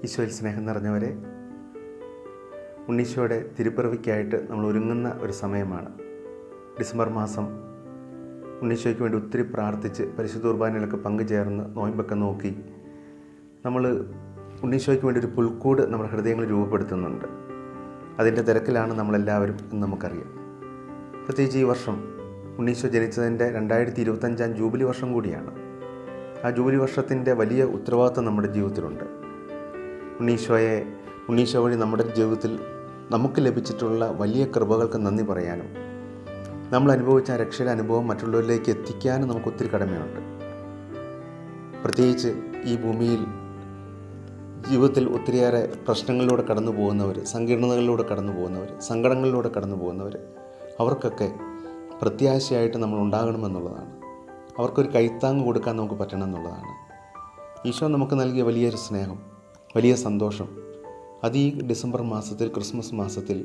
ഈശോയിൽ സ്നേഹം നിറഞ്ഞവരെ, ഉണ്ണീശോയുടെ തിരുപ്പിറവിക്കായിട്ട് നമ്മൾ ഒരുങ്ങുന്ന ഒരു സമയമാണ്. ഡിസംബർ മാസം ഉണ്ണീശോയ്ക്ക് വേണ്ടി ഒത്തിരി പ്രാർത്ഥിച്ച് പരിശുദ്ധ കുർബാനയിലൊക്കെ പങ്കുചേർന്ന് നോയമ്പൊക്കെ നോക്കി നമ്മൾ ഉണ്ണീശോയ്ക്ക് വേണ്ടി ഒരു പുൽക്കൂട് നമ്മുടെ ഹൃദയങ്ങളിൽ രൂപപ്പെടുത്തുന്നുണ്ട്. അതിൻ്റെ തിരക്കിലാണ് നമ്മളെല്ലാവരും എന്ന് നമുക്കറിയാം. പ്രത്യേകിച്ച് ഈ വർഷം ഉണ്ണീശോ ജനിച്ചതിൻ്റെ 2025 ജൂബിലി വർഷം കൂടിയാണ്. ആ ജൂബിലി വർഷത്തിൻ്റെ വലിയ ഉത്തരവാദിത്വം നമ്മുടെ ജീവിതത്തിലുണ്ട്. ഉണ്ണീശോ വഴി നമ്മുടെ ജീവിതത്തിൽ നമുക്ക് ലഭിച്ചിട്ടുള്ള വലിയ കൃപകൾക്ക് നന്ദി പറയാനും നമ്മൾ അനുഭവിച്ച രക്ഷയുടെ അനുഭവം മറ്റുള്ളവരിലേക്ക് എത്തിക്കാനും നമുക്ക് ഒത്തിരി കടമയുണ്ട്. പ്രത്യേകിച്ച് ഈ ഭൂമിയിൽ ജീവിതത്തിൽ ഒത്തിരിയേറെ പ്രശ്നങ്ങളിലൂടെ കടന്നു പോകുന്നവർ, സങ്കീർണതകളിലൂടെ കടന്നു പോകുന്നവർ, സങ്കടങ്ങളിലൂടെ കടന്നു പോകുന്നവർ, അവർക്കൊക്കെ പ്രത്യാശയായിട്ട് നമ്മൾ ഉണ്ടാകണമെന്നുള്ളതാണ്. അവർക്കൊരു കൈത്താങ്ങ് കൊടുക്കാൻ നമുക്ക് പറ്റണം എന്നുള്ളതാണ്. ഈശോ നമുക്ക് നൽകിയ വലിയൊരു സ്നേഹം, വലിയ സന്തോഷം, അത് ഈ ഡിസംബർ മാസത്തിൽ, ക്രിസ്മസ് മാസത്തിൽ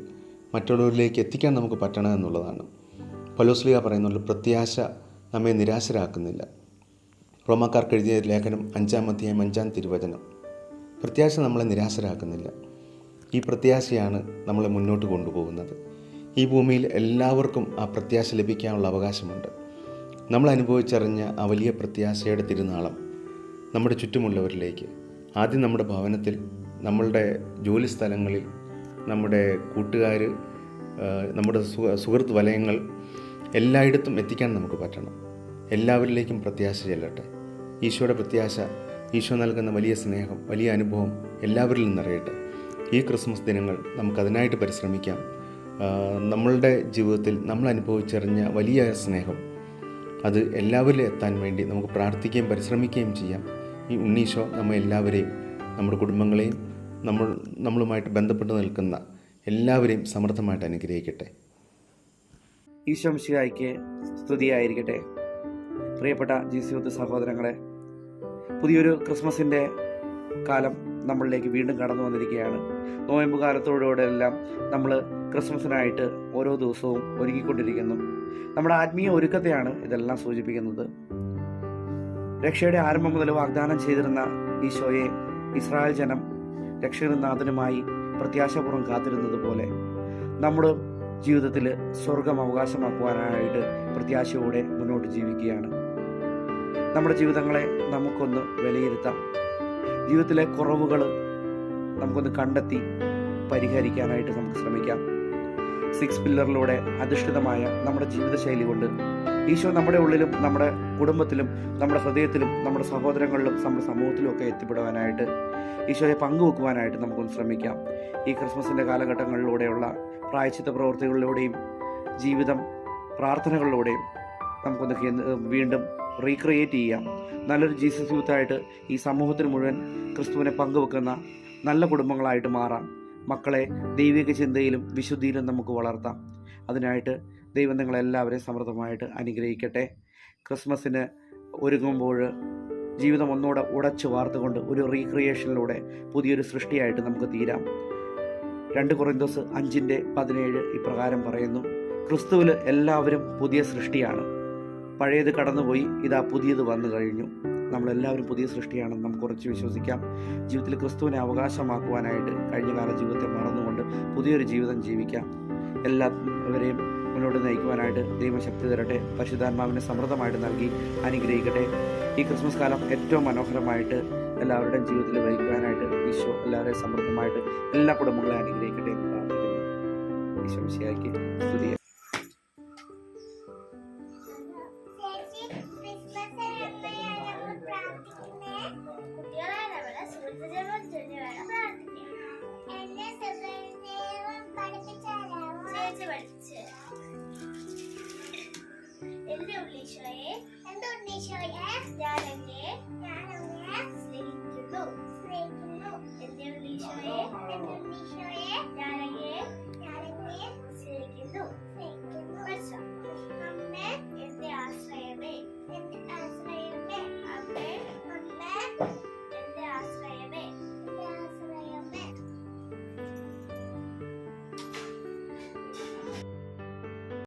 മറ്റുള്ളവരിലേക്ക് എത്തിക്കാൻ നമുക്ക് പറ്റണം എന്നുള്ളതാണ്. പൗലോസ്ലീഹ പറയുന്നുള്ള പ്രത്യാശ നമ്മെ നിരാശരാക്കുന്നില്ല. റോമാക്കാർക്ക് എഴുതിയ ലേഖനം 5-ാം അധ്യായം 5-ാം തിരുവചനം. പ്രത്യാശ നമ്മളെ നിരാശരാക്കുന്നില്ല. ഈ പ്രത്യാശയാണ് നമ്മളെ മുന്നോട്ട് കൊണ്ടുപോകുന്നത്. ഈ ഭൂമിയിൽ എല്ലാവർക്കും ആ പ്രത്യാശ ലഭിക്കാനുള്ള അവകാശമുണ്ട്. നമ്മൾ അനുഭവിച്ചറിഞ്ഞ ആ വലിയ പ്രത്യാശയുടെ തിരുനാളം നമ്മുടെ ചുറ്റുമുള്ളവരിലേക്ക്, ആദ്യം നമ്മുടെ ഭവനത്തിൽ, നമ്മളുടെ ജോലി സ്ഥലങ്ങളിൽ, നമ്മുടെ കൂട്ടുകാർ, നമ്മുടെ സുഹൃത്ത് വലയങ്ങൾ, എല്ലായിടത്തും എത്തിക്കാൻ നമുക്ക് പറ്റണം. എല്ലാവരിലേക്കും പ്രത്യാശ ചെല്ലട്ടെ. ഈശോയുടെ പ്രത്യാശ, ഈശോ നൽകുന്ന വലിയ സ്നേഹം, വലിയ അനുഭവം എല്ലാവരിലും നിറയട്ടെ. ഈ ക്രിസ്മസ് ദിനങ്ങൾ നമുക്കതിനായിട്ട് പരിശ്രമിക്കാം. നമ്മളുടെ ജീവിതത്തിൽ നമ്മൾ അനുഭവിച്ചറിഞ്ഞ വലിയ സ്നേഹം അത് എല്ലാവരിലും എത്താൻ വേണ്ടി നമുക്ക് പ്രാർത്ഥിക്കുകയും പരിശ്രമിക്കുകയും ചെയ്യാം. ഈ ഉണ്ണീശോ നമ്മെ എല്ലാവരെയും, നമ്മുടെ കുടുംബങ്ങളെയും നമ്മളുമായിട്ട് ബന്ധപ്പെട്ട് നിൽക്കുന്ന എല്ലാവരെയും സമൃദ്ധമായിട്ട് അനുഗ്രഹിക്കട്ടെ. ഈശോ മിശിഹായ്ക്ക് സ്തുതിയായിരിക്കട്ടെ. പ്രിയപ്പെട്ട ജീസൂത്ത് സഹോദരങ്ങളെ, പുതിയൊരു ക്രിസ്മസിൻ്റെ കാലം നമ്മളിലേക്ക് വീണ്ടും കടന്നു വന്നിരിക്കുകയാണ്. നോയമ്പ് കാലത്തോടെല്ലാം നമ്മൾ ക്രിസ്മസിനായിട്ട് ഓരോ ദിവസവും ഒരുങ്ങിക്കൊണ്ടിരിക്കുന്നു. നമ്മുടെ ആത്മീയ ഒരുക്കത്തെയാണ് ഇതെല്ലാം സൂചിപ്പിക്കുന്നത്. രക്ഷയുടെ ആരംഭം മുതൽ വാഗ്ദാനം ചെയ്തിരുന്ന ഈശോയെ ഇസ്രായേൽ ജനം രക്ഷകനാഥനുമായി പ്രത്യാശാപൂർവ്വം കാത്തിരുന്നത് പോലെ നമ്മുടെ ജീവിതത്തിൽ സ്വർഗം അവകാശമാക്കുവാനായിട്ട് പ്രത്യാശയോടെ മുന്നോട്ട് ജീവിക്കുകയാണ്. നമ്മുടെ ജീവിതങ്ങളെ നമുക്കൊന്ന് വിലയിരുത്താം. ജീവിതത്തിലെ കുറവുകൾ നമുക്കൊന്ന് കണ്ടെത്തി പരിഹരിക്കാനായിട്ട് നമുക്ക് ശ്രമിക്കാം. 6 പില്ലറിലൂടെ അധിഷ്ഠിതമായ നമ്മുടെ ജീവിതശൈലി കൊണ്ട് ഈശോ നമ്മുടെ ഉള്ളിലും, നമ്മുടെ കുടുംബത്തിലും, നമ്മുടെ ഹൃദയത്തിലും, നമ്മുടെ സഹോദരങ്ങളിലും, നമ്മുടെ സമൂഹത്തിലും ഒക്കെ എത്തിപ്പെടുവാനായിട്ട്, ഈശോയെ പങ്കുവെക്കുവാനായിട്ട് നമുക്കൊന്ന് ശ്രമിക്കാം. ഈ ക്രിസ്മസിൻ്റെ കാലഘട്ടങ്ങളിലൂടെയുള്ള പ്രായശ്ചിത്ത പ്രവൃത്തികളിലൂടെയും ജീവിതം പ്രാർത്ഥനകളിലൂടെയും നമുക്കൊന്ന് വീണ്ടും റീക്രിയേറ്റ് ചെയ്യാം. നല്ലൊരു ജീസസ് യൂത്തായിട്ട് ഈ സമൂഹത്തിന് മുഴുവൻ ക്രിസ്തുവിനെ പങ്കുവെക്കുന്ന നല്ല കുടുംബങ്ങളായിട്ട് മാറാം. മക്കളെ ദൈവിക ചിന്തയിലും വിശുദ്ധിയിലും നമുക്ക് വളർത്താം. അതിനായിട്ട് ദൈവം നിങ്ങളെല്ലാവരെയും സമൃദ്ധമായിട്ട് അനുഗ്രഹിക്കട്ടെ. ക്രിസ്മസിന് ഒരുങ്ങുമ്പോൾ ജീവിതം ഒന്നുകൂടെ ഉടച്ചു വാർത്തുകൊണ്ട് ഒരു റീക്രിയേഷനിലൂടെ പുതിയൊരു സൃഷ്ടിയായിട്ട് നമുക്ക് തീരാം. 2 കൊറിന്തോസ് 5:17 ഇപ്രകാരം പറയുന്നു: ക്രിസ്തുവിൽ എല്ലാവരും പുതിയ സൃഷ്ടിയാണ്. പഴയത് കടന്നുപോയി, ഇതാ പുതിയത് വന്നു കഴിഞ്ഞു. നമ്മളെല്ലാവരും പുതിയ സൃഷ്ടിയാണെന്ന് നമുക്ക് ഉറച്ചു വിശ്വസിക്കാം. ജീവിതത്തിൽ ക്രിസ്തുവിനെ അവകാശമാക്കുവാനായിട്ട് കഴിഞ്ഞകാല ജീവിതത്തെ മറന്നുകൊണ്ട് പുതിയൊരു ജീവിതം ജീവിക്കാം. എല്ലാവരെയും മുന്നോട്ട് നയിക്കുവാനായിട്ട് ദൈവം ശക്തി തരട്ടെ. പരിശുദ്ധാത്മാവിനെ സമൃദ്ധമായിട്ട് നൽകി അനുഗ്രഹിക്കട്ടെ. ഈ ക്രിസ്മസ് കാലം ഏറ്റവും മനോഹരമായിട്ട് എല്ലാവരുടെയും ജീവിതത്തിൽ വഹിക്കുവാനായിട്ട് ഈശോ എല്ലാവരെയും സമൃദ്ധമായിട്ട് എല്ലാ കുടുംബങ്ങളെയും അനുഗ്രഹിക്കട്ടെ എന്ന് പ്രാർത്ഥിക്കുന്നു. ഈശോ മിശിഹായ്ക്ക് സ്തുതി. എന്റെ ഉണ്ണീശോയെ, ഞാൻ